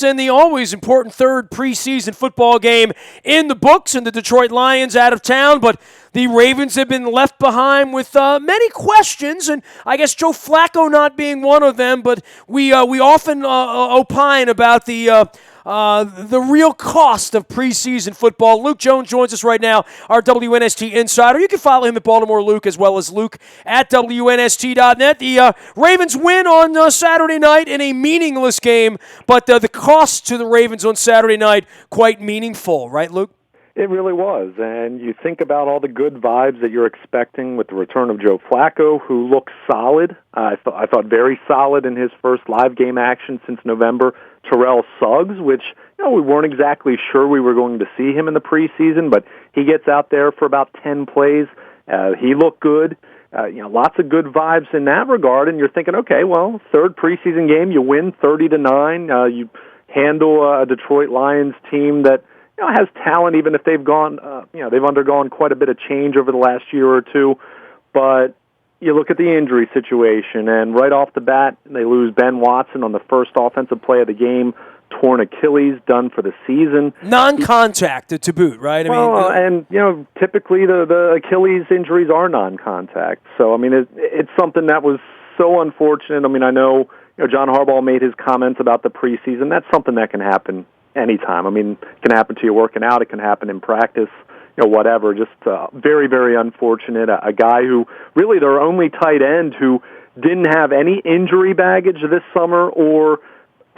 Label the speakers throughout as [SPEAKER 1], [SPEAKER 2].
[SPEAKER 1] And the always important third preseason football game in the books, and the Detroit Lions out of town, but the Ravens have been left behind with many questions, and I guess Joe Flacco not being one of them, but we often opine about the real cost of preseason football. Luke Jones joins us right now, our WNST insider. You can follow him at Baltimore Luke as well as Luke at WNST.net. The Ravens win on Saturday night in a meaningless game, but the cost to the Ravens on Saturday night quite meaningful, right, Luke?
[SPEAKER 2] It really was, and you think about all the good vibes that you're expecting with the return of Joe Flacco, who looks solid. I thought very solid in his first live game action since November. Terrell Suggs, which we weren't exactly sure we were going to see him in the preseason, but he gets out there for about 10 plays. He looked good. Lots of good vibes in that regard, and you're thinking, okay, well, third preseason game, you win 30-9. You handle a Detroit Lions team that has talent, even if they've they've undergone quite a bit of change over the last year or two. But you look at the injury situation, and right off the bat, they lose Ben Watson on the first offensive play of the game, torn Achilles, done for the season.
[SPEAKER 1] Non-contact to boot, right?
[SPEAKER 2] Typically the Achilles injuries are non-contact. So, it's something that was so unfortunate. I know John Harbaugh made his comments about the preseason. That's something that can happen anytime. It can happen to you working out. It can happen in practice, whatever. Just very, very unfortunate. A guy who really their only tight end who didn't have any injury baggage this summer or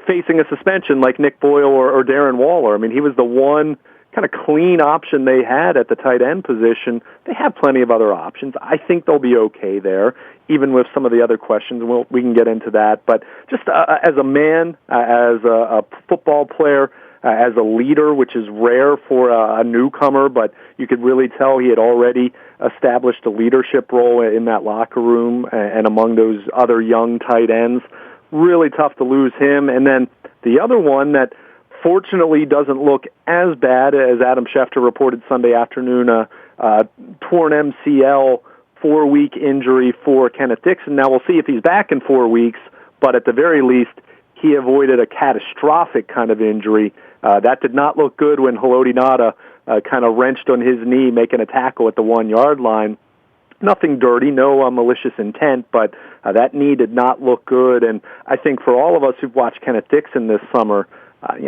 [SPEAKER 2] facing a suspension like Nick Boyle or Darren Waller. He was the one kind of clean option they had at the tight end position. They have plenty of other options. I think they'll be okay there, even with some of the other questions. We can get into that. But just as a man, as a football player, as a leader, which is rare for a newcomer, but you could really tell he had already established a leadership role in that locker room and among those other young tight ends. Really tough to lose him. And then the other one that fortunately doesn't look as bad as Adam Schefter reported Sunday afternoon, torn MCL, 4-week injury for Kenneth Dixon. Now we'll see if he's back in 4 weeks, but at the very least, he avoided a catastrophic kind of injury. That did not look good when Haloti Ngata kind of wrenched on his knee making a tackle at the 1-yard line. Nothing dirty, no malicious intent, but that knee did not look good. And I think for all of us who've watched Kenneth Dixon this summer, I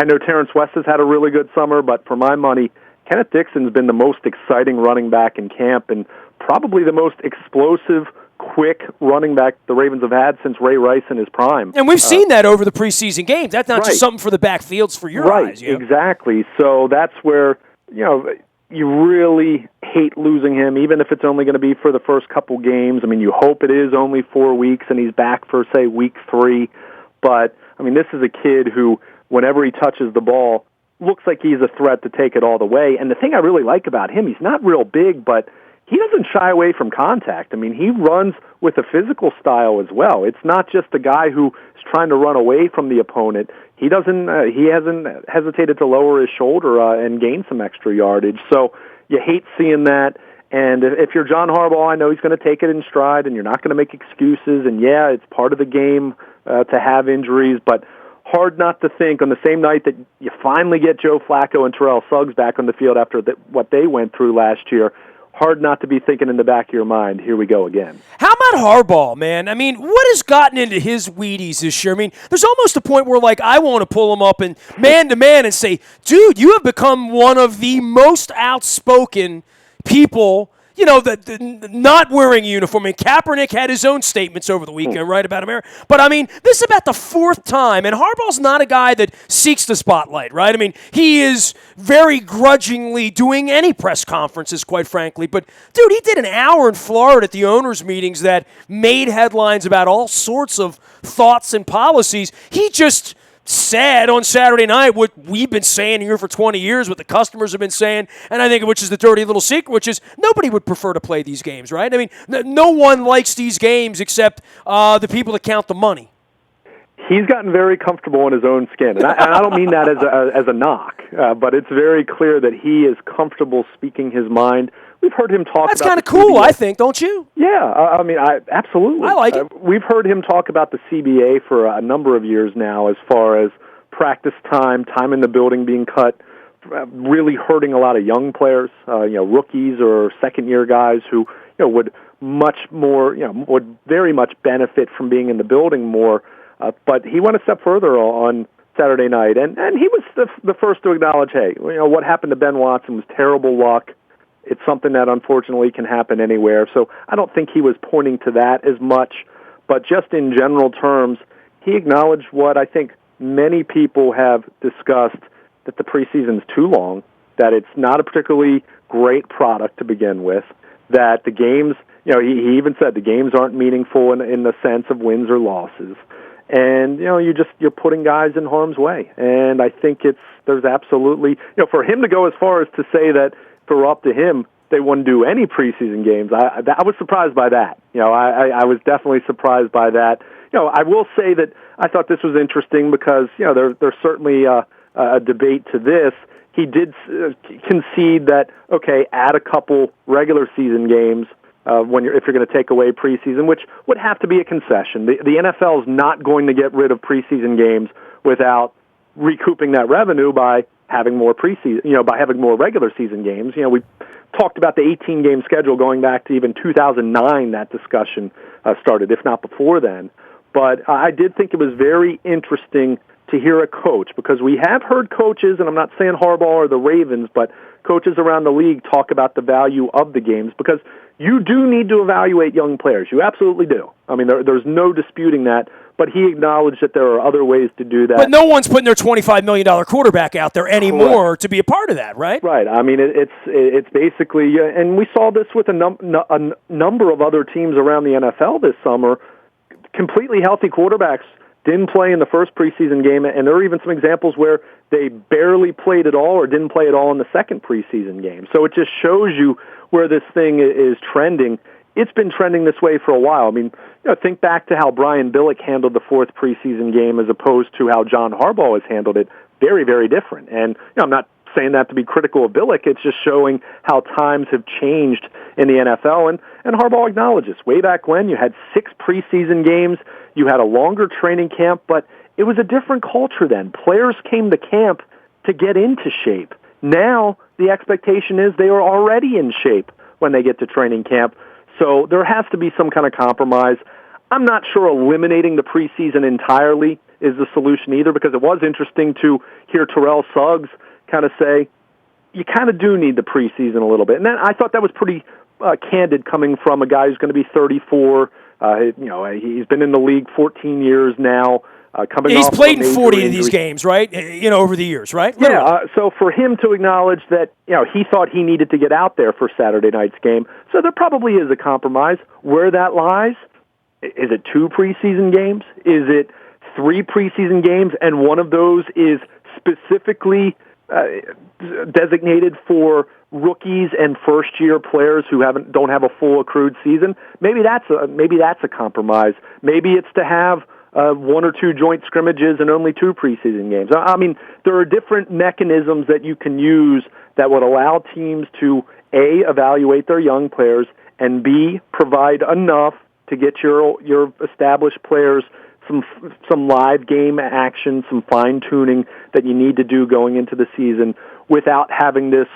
[SPEAKER 2] know Terrence West has had a really good summer, but for my money, Kenneth Dixon's been the most exciting running back in camp and probably the most explosive, quick running back the Ravens have had since Ray Rice in his prime.
[SPEAKER 1] And we've seen that over the preseason games. That's not just something for the backfields for your eyes.
[SPEAKER 2] Right, exactly. So that's where, you really hate losing him, even if it's only going to be for the first couple games. You hope it is only 4 weeks and he's back for, say, week 3. But, this is a kid who, whenever he touches the ball, looks like he's a threat to take it all the way. And the thing I really like about him, he's not real big, but he doesn't shy away from contact. He runs with a physical style as well. It's not just a guy who is trying to run away from the opponent. He hasn't hesitated to lower his shoulder and gain some extra yardage. So you hate seeing that. And if you're John Harbaugh, I know he's going to take it in stride, and you're not going to make excuses. And yeah, it's part of the game to have injuries, but hard not to think on the same night that you finally get Joe Flacco and Terrell Suggs back on the field after what they went through last year. Hard not to be thinking in the back of your mind, here we go again.
[SPEAKER 1] How about Harbaugh, man? What has gotten into his Wheaties this year? There's almost a point where, I want to pull him up and man-to-man and say, dude, you have become one of the most outspoken people, not wearing a uniform. Kaepernick had his own statements over the weekend, right, about America. But, this is about the 4th time, and Harbaugh's not a guy that seeks the spotlight, right? He is very grudgingly doing any press conferences, quite frankly. But, dude, he did an hour in Florida at the owners' meetings that made headlines about all sorts of thoughts and policies. He just said on Saturday night what we've been saying here for 20 years, what the customers have been saying, and I think which is the dirty little secret, which is nobody would prefer to play these games, right? No one likes these games except the people that count the money.
[SPEAKER 2] He's gotten very comfortable in his own skin, and I don't mean that as a knock, but it's very clear that he is comfortable speaking his mind. We've heard him talk.
[SPEAKER 1] That's kind of cool, I think, don't you?
[SPEAKER 2] Yeah, absolutely.
[SPEAKER 1] I like it.
[SPEAKER 2] We've heard him talk about the CBA for a number of years now, as far as practice time in the building being cut, really hurting a lot of young players, rookies or second-year guys who would would very much benefit from being in the building more. But he went a step further on Saturday night, and he was the first to acknowledge, hey, what happened to Ben Watson was terrible luck. It's something that unfortunately can happen anywhere. So I don't think he was pointing to that as much, but just in general terms, he acknowledged what I think many people have discussed, that the preseason's too long, that it's not a particularly great product to begin with, that the games, he even said the games aren't meaningful in the sense of wins or losses. And, you're putting guys in harm's way. And I think there's absolutely, for him to go as far as to say that if it were up to him, they wouldn't do any preseason games, I was surprised by that. I was definitely surprised by that. I will say that I thought this was interesting because, there's certainly a debate to this. He did concede that, okay, add a couple regular season games if you're going to take away preseason, which would have to be a concession. The NFL is not going to get rid of preseason games without recouping that revenue by having more preseason, by having more regular season games. We talked about the 18-game schedule going back to even 2009. That discussion started, if not before then. But I did think it was very interesting to hear a coach, because we have heard coaches, and I'm not saying Harbaugh or the Ravens, but coaches around the league talk about the value of the games, because you do need to evaluate young players. You absolutely do. I mean, there's no disputing that, but he acknowledged that there are other ways to do that.
[SPEAKER 1] But no one's putting their $25 million quarterback out there anymore to be a part of that, right?
[SPEAKER 2] Right. I mean, it's basically, and we saw this with a number of other teams around the NFL this summer, completely healthy quarterbacks didn't play in the first preseason game, and there are even some examples where they barely played at all or didn't play at all in the second preseason game. So it just shows you where this thing is trending. It's been trending this way for a while. I mean, think back to how Brian Billick handled the fourth preseason game as opposed to how John Harbaugh has handled it. Very, very different. And I'm not saying that to be critical of Billick. It's just showing how times have changed in the NFL. And Harbaugh acknowledges, way back when, you had 6 preseason games, you had a longer training camp, but it was a different culture then. Players came to camp to get into shape. Now, the expectation is they are already in shape when they get to training camp. So there has to be some kind of compromise. I'm not sure eliminating the preseason entirely is the solution either, because it was interesting to hear Terrell Suggs kind of say, you kind of do need the preseason a little bit. And I thought that was pretty candid coming from a guy who's going to be 34. He's been in the league 14 years now.
[SPEAKER 1] He's played in 40 of these games, right? Over the years, right?
[SPEAKER 2] Yeah. So for him to acknowledge that, he thought he needed to get out there for Saturday night's game. So there probably is a compromise. Where that lies, is it 2 preseason games? Is it 3 preseason games, and one of those is specifically designated for rookies and first-year players who don't have a full accrued season? Maybe that's a compromise. Maybe it's to have 1 or 2 joint scrimmages and only 2 preseason games. I mean, there are different mechanisms that you can use that would allow teams to, A, evaluate their young players, and B, provide enough to get your established players some live game action, some fine-tuning that you need to do going into the season without having this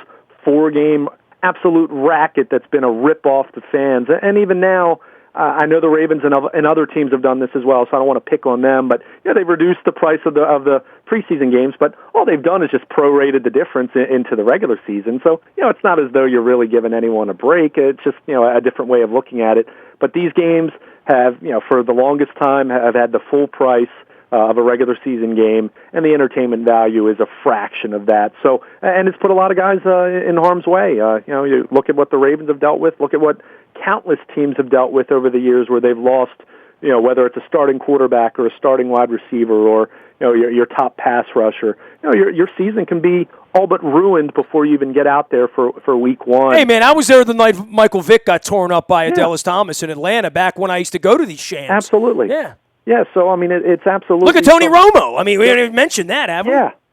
[SPEAKER 2] 4-game absolute racket that's been a rip-off to fans. And even now, I know the Ravens and other teams have done this as well, so I don't want to pick on them, but they've reduced the price of the preseason games, but all they've done is just prorated the difference into the regular season. So, it's not as though you're really giving anyone a break. It's just, a different way of looking at it. But these games have, for the longest time, have had the full price of a regular season game, and the entertainment value is a fraction of that. So, and it's put a lot of guys in harm's way. You look at what the Ravens have dealt with, look at what countless teams have dealt with over the years where they've lost, whether it's a starting quarterback or a starting wide receiver or, your top pass rusher. Your season can be all but ruined before you even get out there for week 1.
[SPEAKER 1] Hey, man, I was there the night Michael Vick got torn up by Adelis Thomas in Atlanta back when I used to go to these shams.
[SPEAKER 2] Absolutely.
[SPEAKER 1] Yeah.
[SPEAKER 2] Yeah, so, I mean, it's absolutely...
[SPEAKER 1] Look at Tony Romo. I mean, we haven't even mentioned that, have we?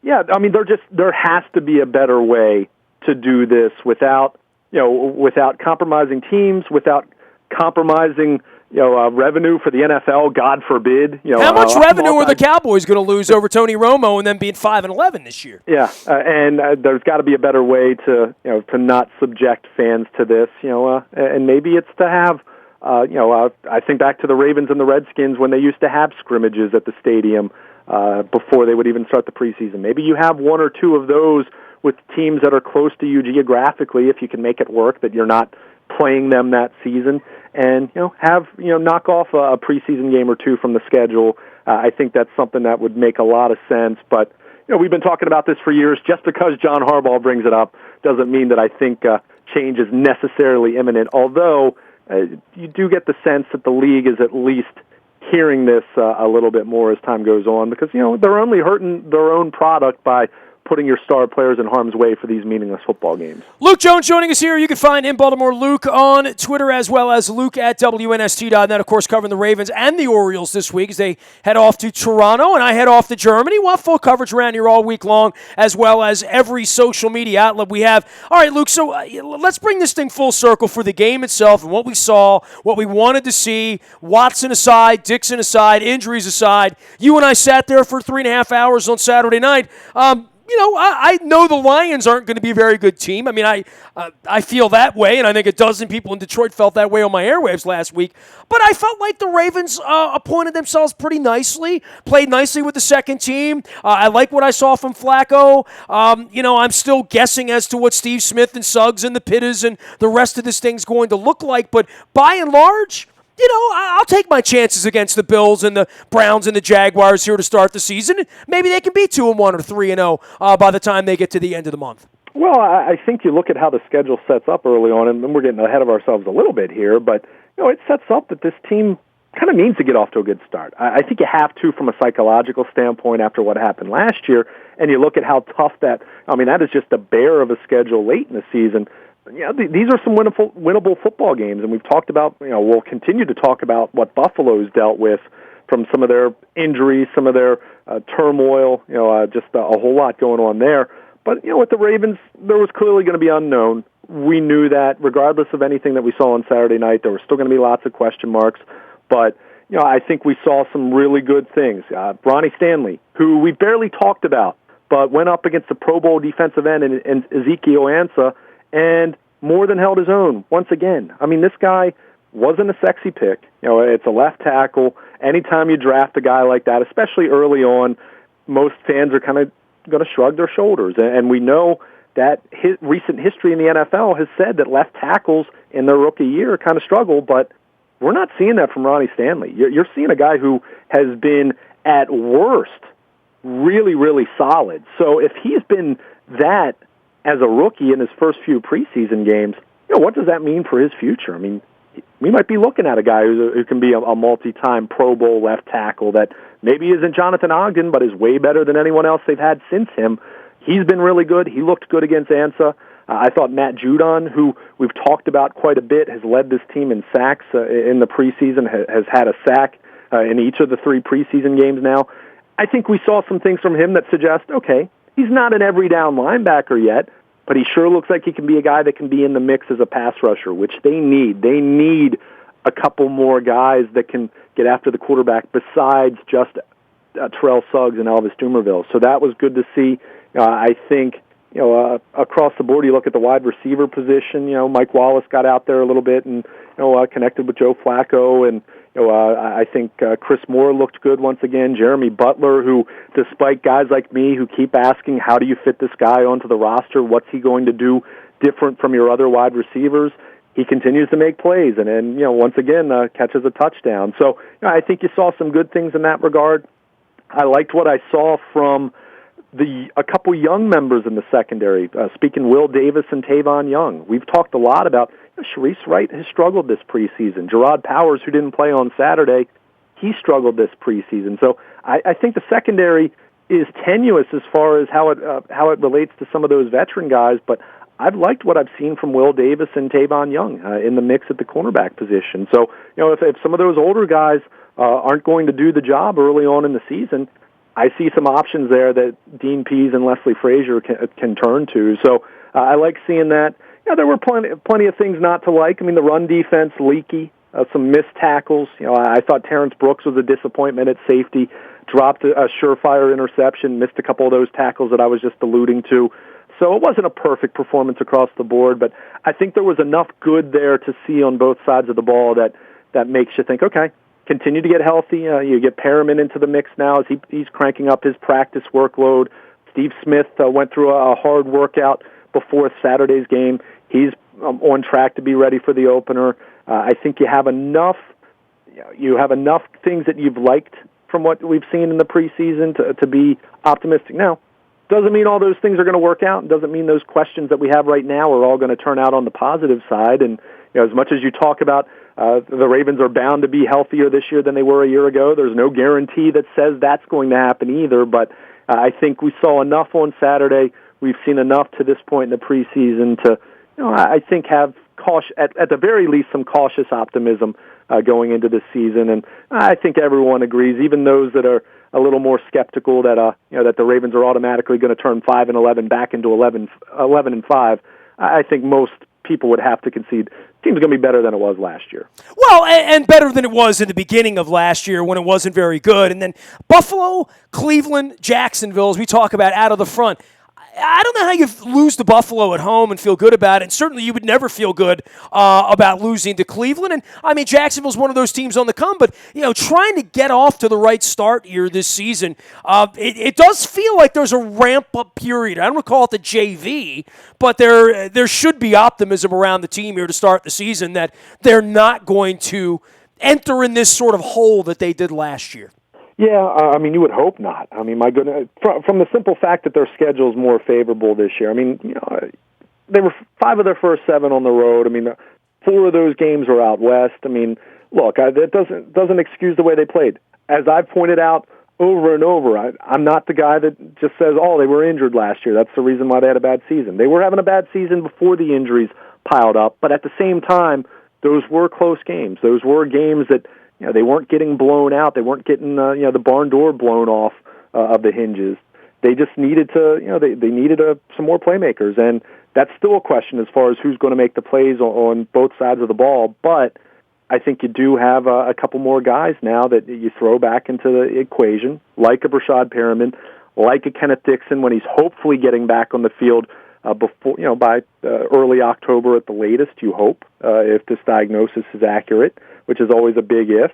[SPEAKER 2] Yeah. I mean, there has to be a better way to do this without compromising teams, without compromising, revenue for the NFL, God forbid.
[SPEAKER 1] How much revenue are the Cowboys going to lose over Tony Romo and then being 5-11 this year?
[SPEAKER 2] Yeah, and there's got to be a better way to to not subject fans to this. And maybe it's to have. I think back to the Ravens and the Redskins when they used to have scrimmages at the stadium before they would even start the preseason. Maybe you have one or two of those with teams that are close to you geographically, if you can make it work, that you're not playing them that season, and knock off a preseason game or two from the schedule. I think that's something that would make a lot of sense. But we've been talking about this for years. Just because John Harbaugh brings it up doesn't mean that I think change is necessarily imminent. Although you do get the sense that the league is at least hearing this a little bit more as time goes on, because they're only hurting their own product by putting your star players in harm's way for these meaningless football games.
[SPEAKER 1] Luke Jones joining us here. You can find in Baltimore Luke on Twitter, as well as Luke at WNST.net, of course, covering the Ravens and the Orioles this week as they head off to Toronto and I head off to Germany. We'll have full coverage around here all week long, as well as every social media outlet we have. All right, Luke, so let's bring this thing full circle for the game itself and what we saw, what we wanted to see. Watson aside, Dixon aside, injuries aside. You and I sat there for 3.5 hours on Saturday night. I know the Lions aren't going to be a very good team. I mean, I feel that way, and I think a dozen people in Detroit felt that way on my airwaves last week. But I felt like the Ravens appointed themselves pretty nicely, played nicely with the second team. I like what I saw from Flacco. I'm still guessing as to what Steve Smith and Suggs and the Pittas and the rest of this thing's going to look like. But by and large, I'll take my chances against the Bills and the Browns and the Jaguars here to start the season. Maybe they can be 2-1 or 3-0 by the time they get to the end of the month.
[SPEAKER 2] Well, I think you look at how the schedule sets up early on, and we're getting ahead of ourselves a little bit here, but it sets up that this team kind of needs to get off to a good start. I think you have to from a psychological standpoint after what happened last year, and you look at how tough that is just a bear of a schedule late in the season. These are some winnable football games, and we've talked about, we'll continue to talk about what Buffalo's dealt with from some of their injuries, some of their turmoil, just a whole lot going on there. But, with the Ravens, there was clearly going to be unknown. We knew that regardless of anything that we saw on Saturday night, there were still going to be lots of question marks. But, I think we saw some really good things. Ronnie Stanley, who we barely talked about, but went up against the Pro Bowl defensive end and Ezekiel Ansah, and more than held his own once again. I mean, this guy wasn't a sexy pick. It's a left tackle. Anytime you draft a guy like that, especially early on, most fans are kind of going to shrug their shoulders. And we know that recent history in the NFL has said that left tackles in their rookie year kind of struggle, but we're not seeing that from Ronnie Stanley. You're seeing a guy who has been, at worst, really, really solid. So if he's been that as a rookie in his first few preseason games, what does that mean for his future? I mean, we might be looking at a guy who can be a multi-time Pro Bowl left tackle that maybe isn't Jonathan Ogden, but is way better than anyone else they've had since him. He's been really good. He looked good against Ansah. I thought Matt Judon, who we've talked about quite a bit, has led this team in sacks in the preseason, has had a sack in each of the 3 preseason games now. I think we saw some things from him that suggest, okay, he's not an every down linebacker yet, but he sure looks like he can be a guy that can be in the mix as a pass rusher, which they need. They need a couple more guys that can get after the quarterback besides just Terrell Suggs and Elvis Dumervil. So that was good to see. I think, across the board, you look at the wide receiver position, Mike Wallace got out there a little bit and, connected with Joe Flacco, and I think Chris Moore looked good once again. Jeremy Butler, who, despite guys like me who keep asking, how do you fit this guy onto the roster? What's he going to do different from your other wide receivers? He continues to make plays and once again, catches a touchdown. So I think you saw some good things in that regard. I liked what I saw from a couple young members in the secondary, speaking Will Davis and Tavon Young. We've talked a lot about Sharice Wright has struggled this preseason. Gerard Powers, who didn't play on Saturday, he struggled this preseason. So I think the secondary is tenuous as far as how it relates to some of those veteran guys, but I've liked what I've seen from Will Davis and Tavon Young in the mix at the cornerback position. So, if some of those older guys aren't going to do the job early on in the season, I see some options there that Dean Pease and Leslie Frazier can turn to. So I like seeing that. There were plenty of things not to like. I mean, the run defense, leaky. some missed tackles. I thought Terrence Brooks was a disappointment at safety, dropped a surefire interception, missed a couple of those tackles that I was just alluding to. So it wasn't a perfect performance across the board, but I think there was enough good there to see on both sides of the ball that makes you think, okay, continue to get healthy. You get Perriman into the mix now as he's cranking up his practice workload. Steve Smith went through a hard workout before Saturday's game. He's on track to be ready for the opener. I think you have enough things that you've liked from what we've seen in the preseason to be optimistic. Now, doesn't mean all those things are going to work out, and doesn't mean those questions that we have right now are all going to turn out on the positive side. And as much as you talk about the Ravens are bound to be healthier this year than they were a year ago, there's no guarantee that says that's going to happen either. But I think we saw enough on Saturday. We've seen enough to this point in the preseason to, I think, have at the very least some cautious optimism going into this season. And I think everyone agrees, even those that are a little more skeptical that that the Ravens are automatically going to turn 5-11 back into 11-5. I think most people would have to concede the team's going to be better than it was last year.
[SPEAKER 1] Well, and better than it was in the beginning of last year when it wasn't very good. And then Buffalo, Cleveland, Jacksonville, as we talk about out of the front. I don't know how you lose to Buffalo at home and feel good about it. And certainly you would never feel good about losing to Cleveland. And, I mean, Jacksonville's one of those teams on the come. But, trying to get off to the right start here this season, it does feel like there's a ramp-up period. I don't want to call it the JV, but there should be optimism around the team here to start the season that they're not going to enter in this sort of hole that they did last year.
[SPEAKER 2] Yeah, I mean, you would hope not. I mean, my goodness, from the simple fact that their schedule is more favorable this year. I mean, they were 5 of their first 7 on the road. I mean, 4 of those games were out west. I mean, look, that doesn't excuse the way they played. As I've pointed out over and over, I'm not the guy that just says, oh, they were injured last year. That's the reason why they had a bad season. They were having a bad season before the injuries piled up, but at the same time, those were close games. Those were games that they weren't getting blown out. They weren't getting the barn door blown off of the hinges. They just needed to they needed some more playmakers, and that's still a question as far as who's going to make the plays on both sides of the ball. But I think you do have a couple more guys now that you throw back into the equation, like a Brashad Perriman, like a Kenneth Dixon when he's hopefully getting back on the field before by early October at the latest. You hope if this diagnosis is accurate, which is always a big if.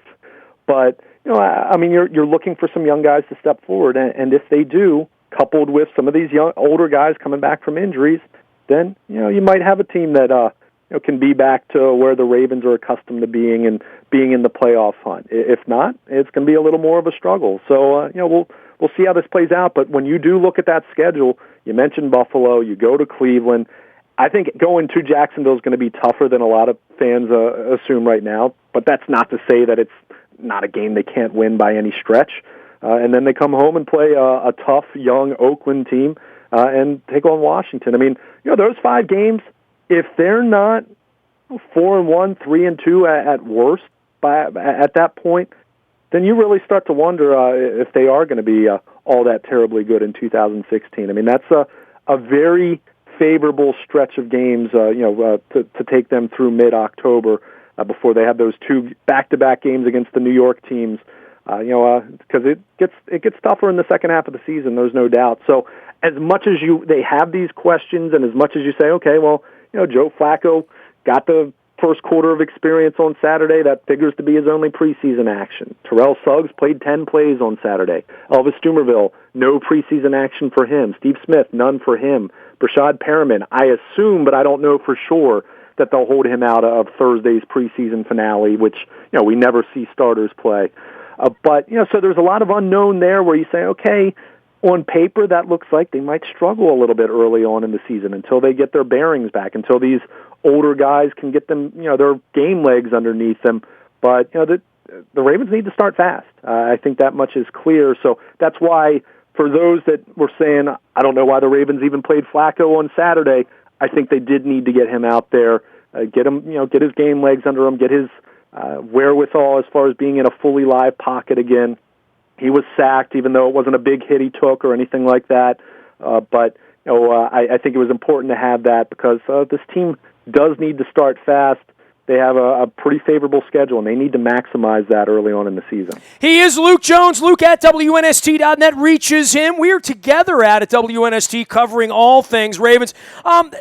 [SPEAKER 2] But, I mean, you're looking for some young guys to step forward, and if they do, coupled with some of these older guys coming back from injuries, then, you might have a team that can be back to where the Ravens are accustomed to being and being in the playoff hunt. If not, it's going to be a little more of a struggle. So, we'll see how this plays out. But when you do look at that schedule, you mentioned Buffalo, you go to Cleveland. I think going to Jacksonville is going to be tougher than a lot of fans assume right now, but that's not to say that it's not a game they can't win by any stretch. And then they come home and play a tough, young Oakland team and take on Washington. I mean, those 5 games, if they're not 4-1, 3-2 at worst at that point, then you really start to wonder if they are going to be all that terribly good in 2016. I mean, that's a very favorable stretch of games, to take them through mid-October before they have those 2 back-to-back games against the New York teams. Because it gets tougher in the second half of the season. There's no doubt. So as much as they have these questions, and as much as you say, okay, well, Joe Flacco got the first quarter of experience on Saturday. That figures to be his only preseason action. Terrell Suggs played 10 plays on Saturday. Elvis Dumervil, no preseason action for him. Steve Smith, none for him. Brashad Perriman, I assume, but I don't know for sure, that they'll hold him out of Thursday's preseason finale, which, we never see starters play. But, so there's a lot of unknown there where you say, okay, on paper that looks like they might struggle a little bit early on in the season until they get their bearings back, until these older guys can get them, their game legs underneath them. But, the Ravens need to start fast. I think that much is clear. So that's why, for those that were saying, I don't know why the Ravens even played Flacco on Saturday, I think they did need to get him out there, get him, get his game legs under him, get his wherewithal as far as being in a fully live pocket again. He was sacked, even though it wasn't a big hit he took or anything like that. But I think it was important to have that because this team does need to start fast. they have a pretty favorable schedule, and they need to maximize that early on in the season.
[SPEAKER 1] He is Luke Jones. Luke at WNST.net reaches him. We're together at WNST covering all things Ravens.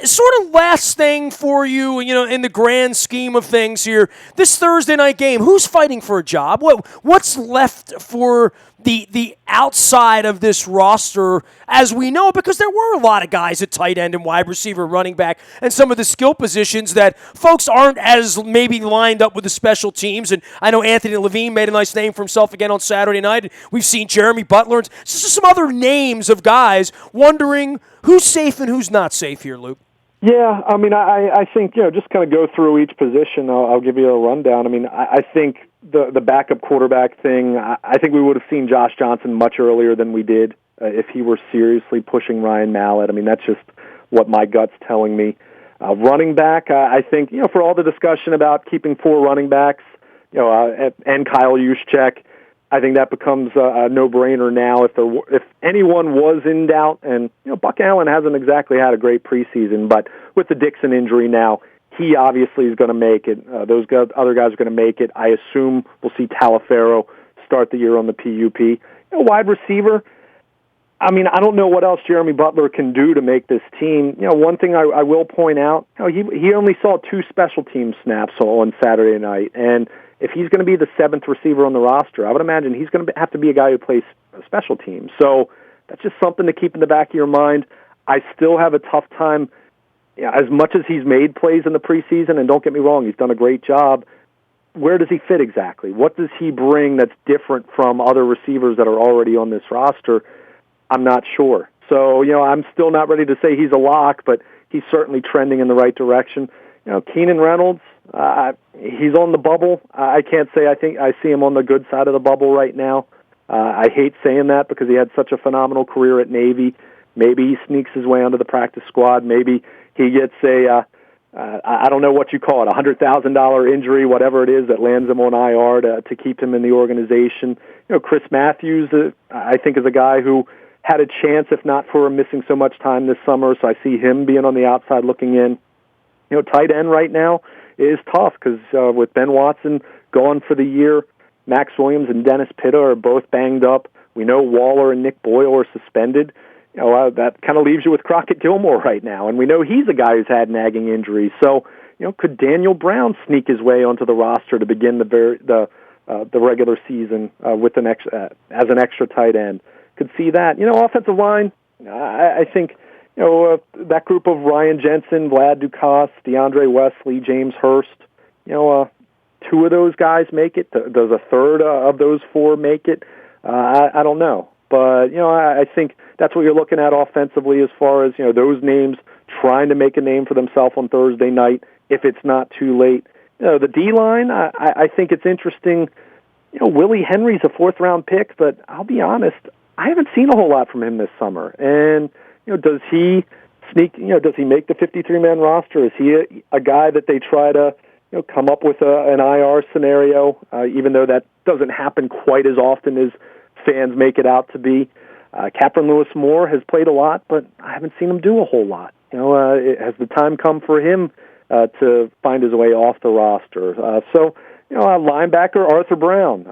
[SPEAKER 1] Sort of last thing for you, in the grand scheme of things here, this Thursday night game, who's fighting for a job? What's left for the outside of this roster, as we know, because there were a lot of guys at tight end and wide receiver, running back, and some of the skill positions that folks aren't as maybe lined up with the special teams. And I know Anthony Levine made a nice name for himself again on Saturday night. We've seen Jeremy Butler and just some other names of guys, wondering who's safe and who's not safe here, Luke.
[SPEAKER 2] Yeah, I mean, I think, just kind of go through each position. I'll give you a rundown. I mean, I think the backup quarterback thing, I think we would have seen Josh Johnson much earlier than we did if he were seriously pushing Ryan Mallett. I mean, that's just what my gut's telling me. Running back, I think, for all the discussion about keeping 4 running backs, and Kyle Juszczyk, I think that becomes a no-brainer now. If anyone was in doubt, and Buck Allen hasn't exactly had a great preseason, but with the Dixon injury now, he obviously is going to make it. Those other guys are going to make it. I assume we'll see Talaferro start the year on the PUP. Wide receiver, I mean, I don't know what else Jeremy Butler can do to make this team. One thing I will point out, he only saw 2 special team snaps on Saturday night, and if he's going to be the 7th receiver on the roster, I would imagine he's going to have to be a guy who plays special teams. So that's just something to keep in the back of your mind. I still have a tough time, as much as he's made plays in the preseason, and don't get me wrong, he's done a great job. Where does he fit exactly? What does he bring that's different from other receivers that are already on this roster? I'm not sure. So, I'm still not ready to say he's a lock, but he's certainly trending in the right direction. Keenan Reynolds, he's on the bubble. I can't say I think I see him on the good side of the bubble right now. I hate saying that because he had such a phenomenal career at Navy. Maybe he sneaks his way onto the practice squad. Maybe he gets I don't know what you call it, $100,000 injury, whatever it is, that lands him on IR to keep him in the organization. Chris Matthews, I think, is a guy who had a chance, if not for missing so much time this summer, so I see him being on the outside looking in. Tight end right now is tough because with Ben Watson gone for the year, Max Williams and Dennis Pitta are both banged up. We know Waller and Nick Boyle are suspended. That kind of leaves you with Crockett Gilmore right now, and we know he's a guy who's had nagging injuries. So, could Daniel Brown sneak his way onto the roster to begin the regular season with as an extra tight end? Could see that. Offensive line, I think. That group of Ryan Jensen, Vlad Ducasse, DeAndre Wesley, James Hurst, 2 of those guys make it. Does a third of those 4 make it? I don't know. But, I think that's what you're looking at offensively as far as, those names trying to make a name for themselves on Thursday night if it's not too late. The D-line, I think it's interesting. Willie Henry's a 4th-round pick, but I'll be honest, I haven't seen a whole lot from him this summer. And does he sneak? Does he make the 53-man roster? Is he a guy that they try to come up with an IR scenario? Even though that doesn't happen quite as often as fans make it out to be. Capron Lewis Moore has played a lot, but I haven't seen him do a whole lot. Has the time come for him to find his way off the roster? Linebacker Arthur Brown.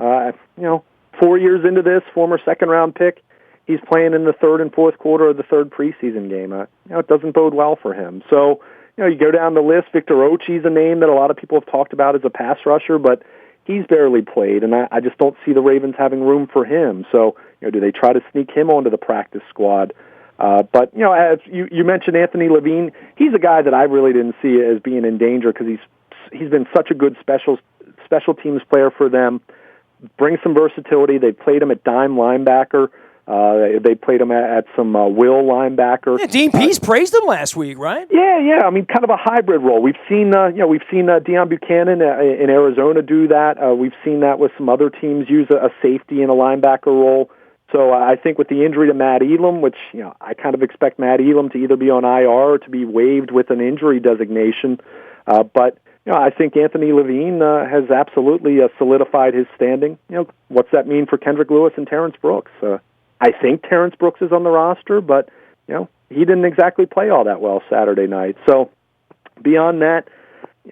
[SPEAKER 2] 4 years into this, former 2nd-round pick. He's playing in the 3rd and 4th quarter of the 3rd preseason game. It doesn't bode well for him. So, you go down the list. Victor Ochi's a name that a lot of people have talked about as a pass rusher, but he's barely played, and I just don't see the Ravens having room for him. So, do they try to sneak him onto the practice squad? But, as you mentioned Anthony Levine, he's a guy that I really didn't see as being in danger because he's been such a good special teams player for them. Brings some versatility. They played him at dime linebacker. They played him at some will linebacker.
[SPEAKER 1] Yeah, Dean Pease praised him last week, right?
[SPEAKER 2] Yeah. I mean, kind of a hybrid role. We've seen, Deion Buchanan in Arizona do that. We've seen that with some other teams use a safety in a linebacker role. So I think with the injury to Matt Elam, which I kind of expect Matt Elam to either be on IR or to be waived with an injury designation, but. I think Anthony Levine has absolutely solidified his standing. What's that mean for Kendrick Lewis and Terrence Brooks? I think Terrence Brooks is on the roster, but he didn't exactly play all that well Saturday night. So beyond that,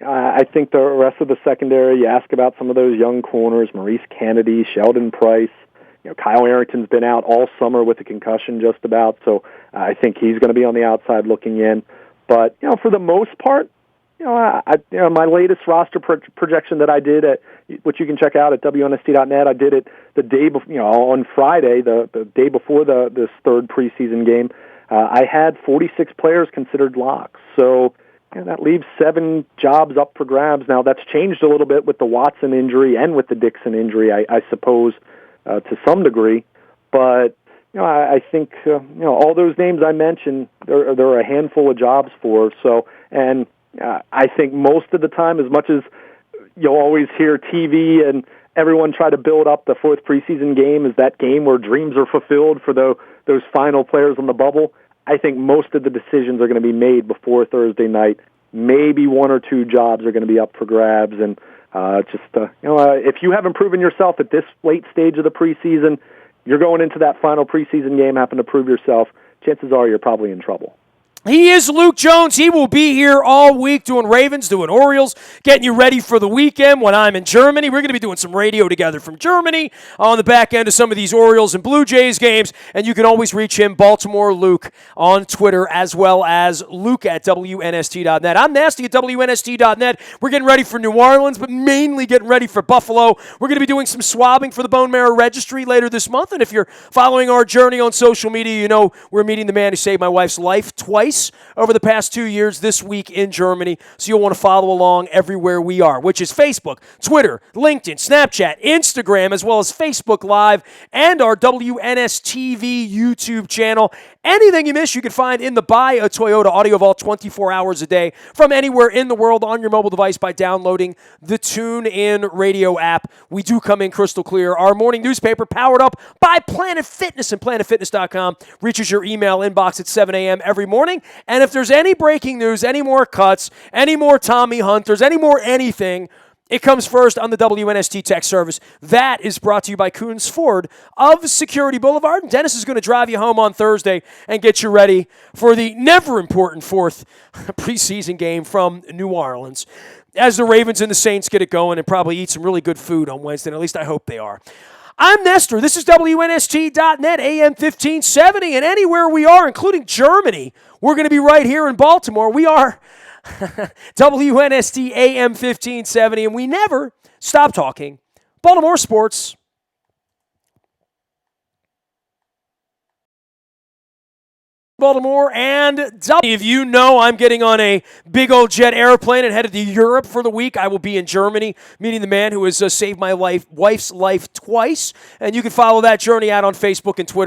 [SPEAKER 2] I think the rest of the secondary, you ask about some of those young corners, Maurice Kennedy, Sheldon Price. Kyle Arrington's been out all summer with a concussion just about, so I think he's going to be on the outside looking in. But, for the most part, my latest roster projection that I did, which you can check out at WNST.net, I did it the day before, on Friday, the day before this third preseason game. I had 46 players considered locks. So that leaves 7 jobs up for grabs. Now, that's changed a little bit with the Watson injury and with the Dixon injury, I suppose, to some degree. But, I think, all those names I mentioned, there are a handful of jobs for. So, and I think most of the time, as much as you'll always hear TV and everyone try to build up the fourth preseason game as that game where dreams are fulfilled for those final players on the bubble, I think most of the decisions are going to be made before Thursday night. Maybe 1 or 2 jobs are going to be up for grabs. And if you haven't proven yourself at this late stage of the preseason, you're going into that final preseason game having to prove yourself, chances are you're probably in trouble.
[SPEAKER 1] He is Luke Jones. He will be here all week doing Ravens, doing Orioles, getting you ready for the weekend when I'm in Germany. We're going to be doing some radio together from Germany on the back end of some of these Orioles and Blue Jays games, and you can always reach him, Baltimore Luke, on Twitter, as well as Luke at WNST.net. I'm Nasty at WNST.net. We're getting ready for New Orleans, but mainly getting ready for Buffalo. We're going to be doing some swabbing for the Bone Marrow Registry later this month, and if you're following our journey on social media, you know we're meeting the man who saved my wife's life twice over the past 2 years this week in Germany. So you'll want to follow along everywhere we are, which is Facebook, Twitter, LinkedIn, Snapchat, Instagram, as well as Facebook Live and our WNSTV YouTube channel. Anything you miss, you can find in the Buy a Toyota audio vault 24 hours a day from anywhere in the world on your mobile device by downloading the TuneIn radio app. We do come in crystal clear. Our morning newspaper, powered up by Planet Fitness, and PlanetFitness.com reaches your email inbox at 7 a.m. every morning. And if there's any breaking news, any more cuts, any more Tommy Hunters, any more anything, it comes first on the WNST Tech Service. That is brought to you by Coons Ford of Security Boulevard. And Dennis is going to drive you home on Thursday and get you ready for the never-important fourth preseason game from New Orleans as the Ravens and the Saints get it going and probably eat some really good food on Wednesday. At least I hope they are. I'm Nestor. This is WNST.net, AM 1570, and anywhere we are, including Germany, we're going to be right here in Baltimore. We are WNST AM 1570, and we never stop talking Baltimore sports. Baltimore and if you know I'm getting on a big old jet airplane and headed to Europe for the week. I will be in Germany meeting the man who has saved my wife's life twice, and you can follow that journey out on Facebook and Twitter.